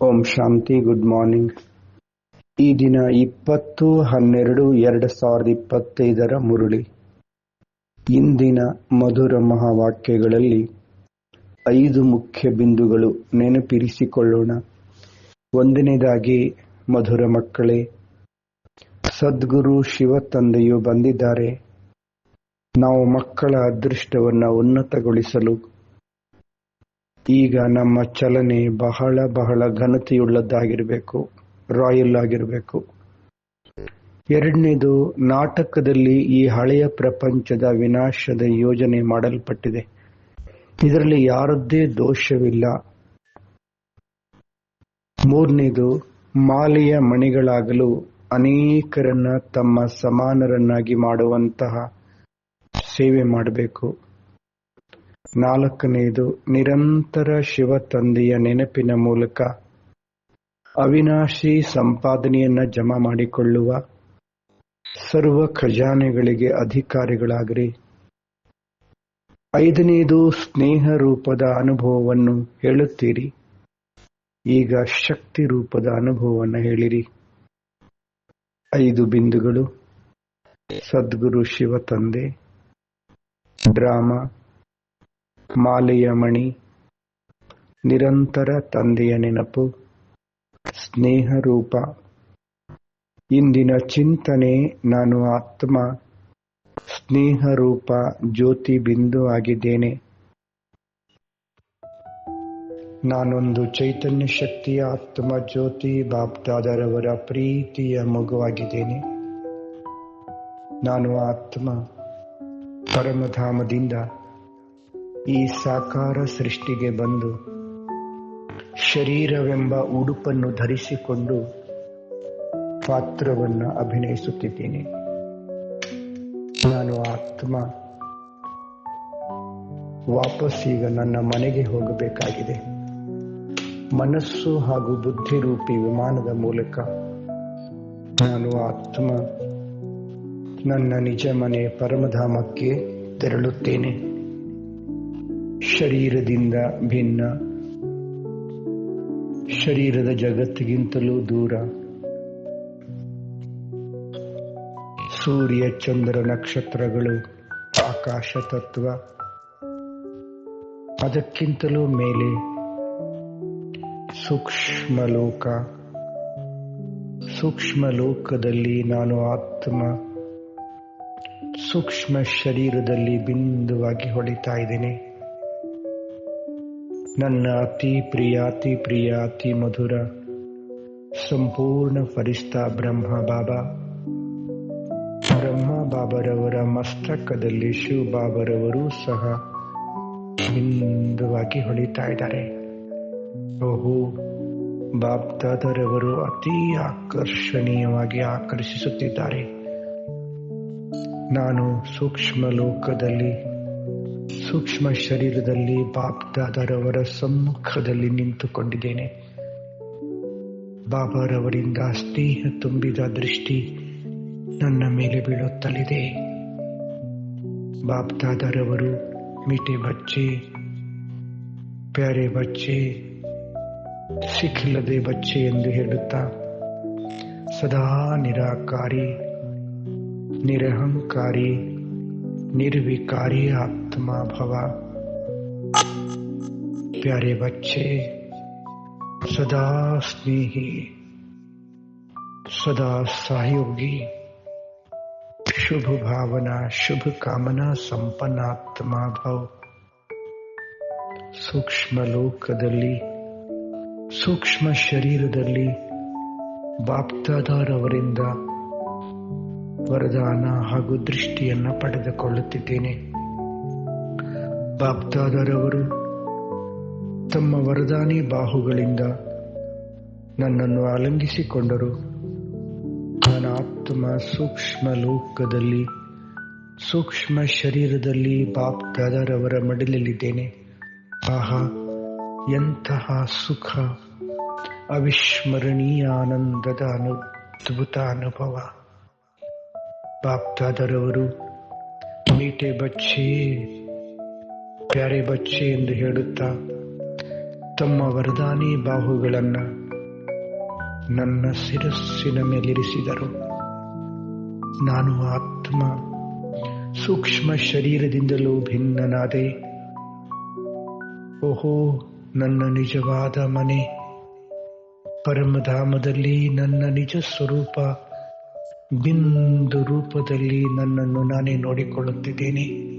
ಓಂ ಶಾಂತಿ. Good morning. ಈ ದಿನ 20/12/2025 ಮುರುಳಿ. ಇಂದಿನ ಮಧುರ ಮಹಾವಾಕ್ಯಗಳಲ್ಲಿ 5 ಮುಖ್ಯ ಬಿಂದುಗಳು ನೆನಪಿರಿಸಿಕೊಳ್ಳೋಣ. ಒಂದನೇದಾಗಿ, ಮಧುರ ಮಕ್ಕಳೇ, ಸದ್ಗುರು ಶಿವ ತಂದೆಯು ಬಂದಿದ್ದಾರೆ. ನಾವು ಮಕ್ಕಳ ಅದೃಷ್ಟವನ್ನು ಉನ್ನತಗೊಳಿಸಲು ಈಗ ನಮ್ಮ ಚಲನೆ ಬಹಳ ಬಹಳ ಘನತೆಯುಳ್ಳದ್ದಾಗಿರಬೇಕು, ರಾಯಲ್ ಆಗಿರಬೇಕು. ಎರಡನೇದು, ನಾಟಕದಲ್ಲಿ ಈ ಹಳೆಯ ಪ್ರಪಂಚದ ವಿನಾಶದ ಯೋಜನೆ ಮಾಡಲ್ಪಟ್ಟಿದೆ. ಇದರಲ್ಲಿ ಯಾರದ್ದೇ ದೋಷವಿಲ್ಲ. ಮೂರನೇದು, ಮಾಲೆಯ ಮಣಿಗಳಾಗಲು ಅನೇಕರನ್ನ ತಮ್ಮ ಸಮಾನರನ್ನಾಗಿ ಮಾಡುವಂತಹ ಸೇವೆ ಮಾಡಬೇಕು. ನಾಲ್ಕನೆಯದು, ನಿರಂತರ ಶಿವ ತಂದೆಯ ನೆನಪಿನ ಮೂಲಕ ಅವಿನಾಶಿ ಸಂಪಾದನೆಯನ್ನ ಜಮಾ ಮಾಡಿಕೊಳ್ಳುವ ಸರ್ವ ಖಜಾನೆಗಳಿಗೆ ಅಧಿಕಾರಿಗಳಾಗಿರಿ. ಐದನೆಯದು, ಸ್ನೇಹ ರೂಪದ ಅನುಭವವನ್ನು ಹೇಳುತ್ತೀರಿ. ಈಗ ಶಕ್ತಿ ರೂಪದ ಅನುಭವವನ್ನು ಹೇಳಿರಿ. 5 ಬಿಂದುಗಳು: ಸದ್ಗುರು ಶಿವ ತಂದೆ, ಡ್ರಾಮಾ, ಮಾಲೆಯ ಮಣಿ, ನಿರಂತರ ತಂದೆಯ ನೆನಪು, ಸ್ನೇಹ ರೂಪ. ಇಂದಿನ ಚಿಂತನೆ: ನಾನು ಆತ್ಮ, ಸ್ನೇಹ ರೂಪ ಜ್ಯೋತಿ ಬಿಂದು ಆಗಿದ್ದೇನೆ. ನಾನೊಂದು ಚೈತನ್ಯ ಶಕ್ತಿಯ ಆತ್ಮ ಜ್ಯೋತಿ ಬಾಪ್ದಾದರವರ ಪ್ರೀತಿಯ ಮಗುವಾಗಿದ್ದೇನೆ. ನಾನು ಆತ್ಮ ಪರಮಧಾಮದಿಂದ ಈ ಸಾಕಾರ ಸೃಷ್ಟಿಗೆ ಬಂದು ಶರೀರವೆಂಬ ಉಡುಪನ್ನು ಧರಿಸಿಕೊಂಡು ಪಾತ್ರವನ್ನು ಅಭಿನಯಿಸುತ್ತಿದ್ದೇನೆ. ನಾನು ಆತ್ಮ ವಾಪಸ್ಸೀಗ ನನ್ನ ಮನೆಗೆ ಹೋಗಬೇಕಾಗಿದೆ. ಮನಸ್ಸು ಹಾಗೂ ಬುದ್ಧಿರೂಪಿ ವಿಮಾನದ ಮೂಲಕ ನಾನು ಆತ್ಮ ನನ್ನ ನಿಜ ಮನೆ ಪರಮಧಾಮಕ್ಕೆ ತೆರಳುತ್ತೇನೆ. ಶರೀರದಿಂದ ಭಿನ್ನ, ಶರೀರದ ಜಗತ್ತಿಗಿಂತಲೂ ದೂರ, ಸೂರ್ಯ ಚಂದ್ರ ನಕ್ಷತ್ರಗಳು ಆಕಾಶ ತತ್ವ, ಅದಕ್ಕಿಂತಲೂ ಮೇಲೆ ಸೂಕ್ಷ್ಮ ಲೋಕ. ಸೂಕ್ಷ್ಮ ಲೋಕದಲ್ಲಿ ನಾನು ಆತ್ಮ ಸೂಕ್ಷ್ಮ ಶರೀರದಲ್ಲಿ ಬಿಂದುವಾಗಿ ಹೊಳಿತಾ ಇದ್ದೇನೆ. ನನ್ನ ಅತಿ ಪ್ರಿಯ ಅತಿ ಪ್ರಿಯ ಅತಿ ಮಧುರ ಸಂಪೂರ್ಣ ಫರಿಸ್ತಾ ಬ್ರಹ್ಮ ಬಾಬಾ, ಬ್ರಹ್ಮ ಬಾಬರವರ ಮಸ್ತಕದಲ್ಲಿ ಶಿವ ಬಾಬರವರು ಸಹ ಬಿಂದುವಾಗಿ ಹೊಳಿತಾ ಇದ್ದಾರೆ. ಓಹೋ, ಬಾಬ್ದಾದರವರು ಅತಿ ಆಕರ್ಷಣೀಯವಾಗಿ ಆಕರ್ಷಿಸುತ್ತಿದ್ದಾರೆ. ನಾನು ಸೂಕ್ಷ್ಮ ಲೋಕದಲ್ಲಿ ಸೂಕ್ಷ್ಮ ಶರೀರದಲ್ಲಿ ಬಾಬ್ದಾದರವರ ಸಮ್ಮುಖದಲ್ಲಿ ನಿಂತುಕೊಂಡಿದ್ದೇನೆ. ಬಾಬಾರವರಿಂದ ಸ್ನೇಹ ತುಂಬಿದ ದೃಷ್ಟಿ ನನ್ನ ಮೇಲೆ ಬೀಳುತ್ತಲಿದೆ. ಬಾಬ್ದಾದರವರು ಮೀಠೆ ಬಚ್ಚೆ, ಪ್ಯಾರೆ ಬಚ್ಚೆ, ಸಿಖಿಲದೆ ಬಚ್ಚೆ ಎಂದು ಹೇಳುತ್ತಾ ಸದಾ ನಿರಾಕಾರಿ, ನಿರಹಂಕಾರಿ, ನಿರ್ವಿಕಾರಿ ಆತ್ಮ ಭವ. ಪ್ಯಾರೆ ಬಚ್ಚೆ, ಸದಾ ಸ್ನೇಹಿ, ಸದಾ ಸಹಯೋಗಿ, ಶುಭ ಭಾವನಾ ಶುಭ ಕಾಮನಾ ಸಂಪನ್ನಾತ್ಮ ಭವ. ಸೂಕ್ಷ್ಮ ಲೋಕದಲ್ಲಿ ಸೂಕ್ಷ್ಮ ಶರೀರದಲ್ಲಿ ಬಾಪ್ದಾದರವರಿಂದ ವರದಾನ ಹಾಗೂ ದೃಷ್ಟಿಯನ್ನು ಪಡೆದುಕೊಳ್ಳುತ್ತಿದ್ದೇನೆ. ಬಾಪ್ದಾದರವರು ತಮ್ಮ ವರದಾನಿ ಬಾಹುಗಳಿಂದ ನನ್ನನ್ನು ಆಲಿಂಗಿಸಿಕೊಂಡರು. ನನ್ನ ಆತ್ಮ ಸೂಕ್ಷ್ಮ ಲೋಕದಲ್ಲಿ ಸೂಕ್ಷ್ಮ ಶರೀರದಲ್ಲಿ ಬಾಪ್ದಾದರವರ ಮಡಿಲಲ್ಲಿದ್ದೇನೆ. ಆಹಾ, ಎಂತಹ ಸುಖ, ಅವಿಸ್ಮರಣೀಯ ಆನಂದದ ಅದ್ಭುತ ಅನುಭವ. ಬಾಪ್ದಾದರವರು ಮೀಠೆ ಬಚ್ಚೆ, ಪ್ಯಾರೆ ಬಚ್ಚೆ ಎಂದು ಹೇಳುತ್ತಾ ತಮ್ಮ ವರದಾನಿ ಬಾಹುಗಳನ್ನು ನನ್ನ ಶಿರಸ್ಸಿನ ಮೇಲಿರಿಸಿದರು. ನಾನು ಆತ್ಮ ಸೂಕ್ಷ್ಮ ಶರೀರದಿಂದಲೂ ಭಿನ್ನನಾದೆ. ಓಹೋ, ನನ್ನ ನಿಜವಾದ ಮನೆ ಪರಮಧಾಮದಲ್ಲಿ ನನ್ನ ನಿಜ ಸ್ವರೂಪ ಬಿಂದು ರೂಪದಲ್ಲಿ ನನ್ನನ್ನು ನಾನೇ ನೋಡಿಕೊಳ್ಳುತ್ತಿದ್ದೇನೆ.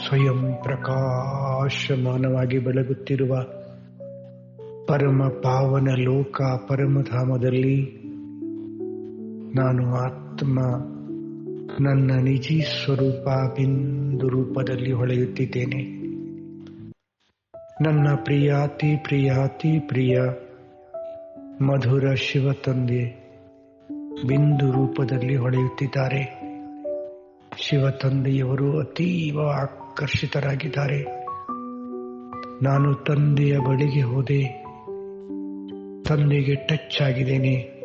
ಸ್ವಯಂ ಪ್ರಕಾಶಮಾನವಾಗಿ ಬೆಳಗುತ್ತಿರುವ ಪರಮ ಪಾವನ ಲೋಕ ಪರಮಧಾಮದಲ್ಲಿ ನಾನು ಆತ್ಮ ನನ್ನ ನಿಜ ಸ್ವರೂಪ ಬಿಂದು ರೂಪದಲ್ಲಿ ಹೊಳೆಯುತ್ತಿದ್ದೇನೆ. ನನ್ನ ಪ್ರಿಯಾತಿ ಪ್ರಿಯಾತಿ ಪ್ರಿಯ ಮಧುರ ಶಿವ ತಂದೆ ಬಿಂದು ರೂಪದಲ್ಲಿ ಹೊಳೆಯುತ್ತಿದ್ದಾರೆ. ಶಿವ ತಂದೆಯವರು ಅತೀವ ಆಕರ್ಷಿತರಾಗಿದ್ದಾರೆ. ನಾನು ತಂದೆಯ ಬಳಿಗೆ ಹೋದೆ, ತಂದೆಗೆ ಟಚ್ ಆಗಿದ್ದೇನೆ.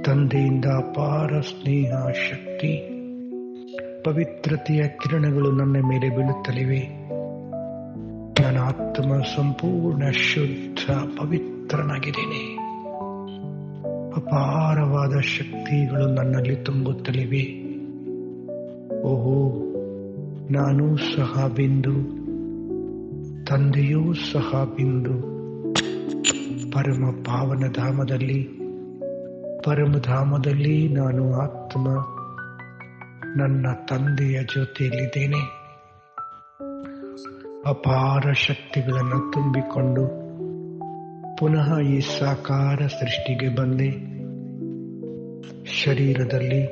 ತಂದೆಯಿಂದ ಅಪಾರ ಸ್ನೇಹ, ಶಕ್ತಿ, ಪವಿತ್ರತೆಯ ಕಿರಣಗಳು ನನ್ನ ಮೇಲೆ ಬೀಳುತ್ತಲಿವೆ. ನನ್ನ ಆತ್ಮ ಸಂಪೂರ್ಣ ಶುದ್ಧ ಪವಿತ್ರನಾಗಿದ್ದೇನೆ. ಅಪಾರವಾದ ಶಕ್ತಿಗಳು ನನ್ನಲ್ಲಿ ತುಂಬುತ್ತಲಿವೆ. ಓಹೋ, ನಾನೂ ಸಹ ಬಿಂದು, ತಂದೆಯೂ ಸಹ ಬಿಂದು. ಪರಮ ಪರಮಧಾಮದಲ್ಲಿ ನಾನು ಆತ್ಮ ನನ್ನ ತಂದೆಯ ಜೊತೆಯಲ್ಲಿದ್ದೇನೆ. ಅಪಾರ ಶಕ್ತಿಗಳನ್ನು ತುಂಬಿಕೊಂಡು ಪುನಃ ಈ ಸಾಕಾರ ಸೃಷ್ಟಿಗೆ ಬಂದೆ. ಶರೀರದಲ್ಲಿ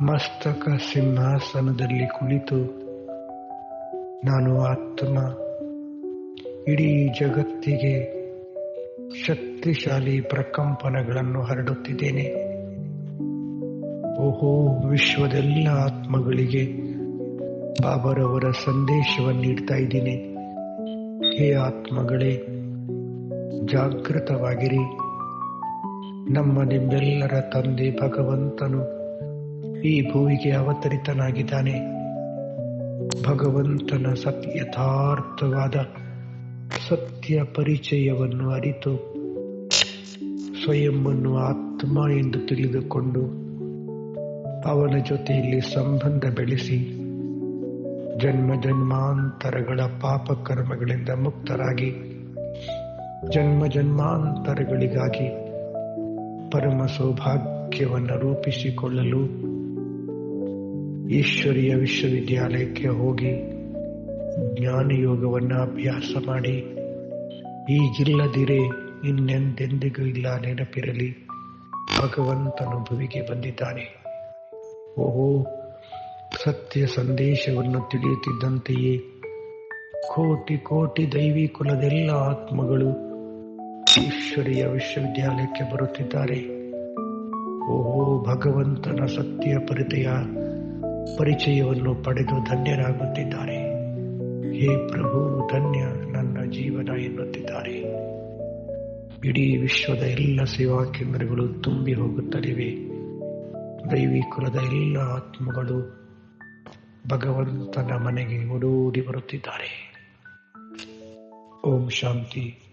ಮಸ್ತಕ ಸಿಂಹಾಸನದಲ್ಲಿ ಕುಳಿತು ನಾನು ಆತ್ಮ ಇಡೀ ಜಗತ್ತಿಗೆ ಶಕ್ತಿಶಾಲಿ ಪ್ರಕಂಪನಗಳನ್ನು ಹರಡುತ್ತಿದ್ದೇನೆ. ಓಹೋ, ವಿಶ್ವದೆಲ್ಲ ಆತ್ಮಗಳಿಗೆ ಬಾಬರವರ ಸಂದೇಶವನ್ನು ನೀಡ್ತಾ ಇದ್ದೀನಿ. ಹೇ ಆತ್ಮಗಳೇ, ಜಾಗೃತವಾಗಿರಿ. ನಿಮ್ಮೆಲ್ಲರ ತಂದೆ ಭಗವಂತನು ಈ ಭೂಮಿಗೆ ಅವತರಿತನಾಗಿದ್ದಾನೆ. ಭಗವಂತನ ಯಥಾರ್ಥವಾದ ಸತ್ಯ ಪರಿಚಯವನ್ನು ಅರಿತು ಸ್ವಯಂವನ್ನು ಆತ್ಮ ಎಂದು ತಿಳಿದುಕೊಂಡು ಅವನ ಜೊತೆಯಲ್ಲಿ ಸಂಬಂಧ ಬೆಳೆಸಿ ಜನ್ಮ ಜನ್ಮಾಂತರಗಳ ಪಾಪ ಕರ್ಮಗಳಿಂದ ಮುಕ್ತರಾಗಿ ಜನ್ಮ ಜನ್ಮಾಂತರಗಳಿಗಾಗಿ ಪರಮ ಸೌಭಾಗ್ಯವನ್ನು ರೂಪಿಸಿಕೊಳ್ಳಲು ಈಶ್ವರೀಯ ವಿಶ್ವವಿದ್ಯಾಲಯಕ್ಕೆ ಹೋಗಿ ಜ್ಞಾನಯೋಗವನ್ನು ಅಭ್ಯಾಸ ಮಾಡಿ, ಈಗಿಲ್ಲದಿರೇ ಇನ್ನೆಂದೆಂದಿಗೂ ಇಲ್ಲ ನೆನಪಿರಲಿ, ಭಗವಂತನು ಭುವಿಗೆ ಬಂದಿದ್ದಾನೆ. ಓಹೋ, ಸತ್ಯ ಸಂದೇಶವನ್ನು ತಿಳಿಯುತ್ತಿದ್ದಂತೆಯೇ ಕೋಟಿ ಕೋಟಿ ದೈವಿ ಕುಲದೆಲ್ಲ ಆತ್ಮಗಳು ಈಶ್ವರೀಯ ವಿಶ್ವವಿದ್ಯಾಲಯಕ್ಕೆ ಬರುತ್ತಿದ್ದಾರೆ. ಓಹೋ, ಭಗವಂತನ ಸತ್ಯ ಪರಿಚಯವನ್ನು ಪಡೆದು ಧನ್ಯರಾಗುತ್ತಿದ್ದಾರೆ. ಹೇ ಪ್ರಭು, ಧನ್ಯ ನನ್ನ ಜೀವನ ಎನ್ನುತ್ತಿದ್ದಾರೆ. ಇಡೀ ವಿಶ್ವದ ಎಲ್ಲ ಸೇವಾ ಕೇಂದ್ರಗಳು ತುಂಬಿ ಹೋಗುತ್ತಲಿವೆ. ದೈವಿ ಕುಲದ ಎಲ್ಲ ಆತ್ಮಗಳು ಭಗವಂತನ ಮನೆಗೆ ಓಡೋಡಿ ಬರುತ್ತಿದ್ದಾರೆ. ಓಂ ಶಾಂತಿ.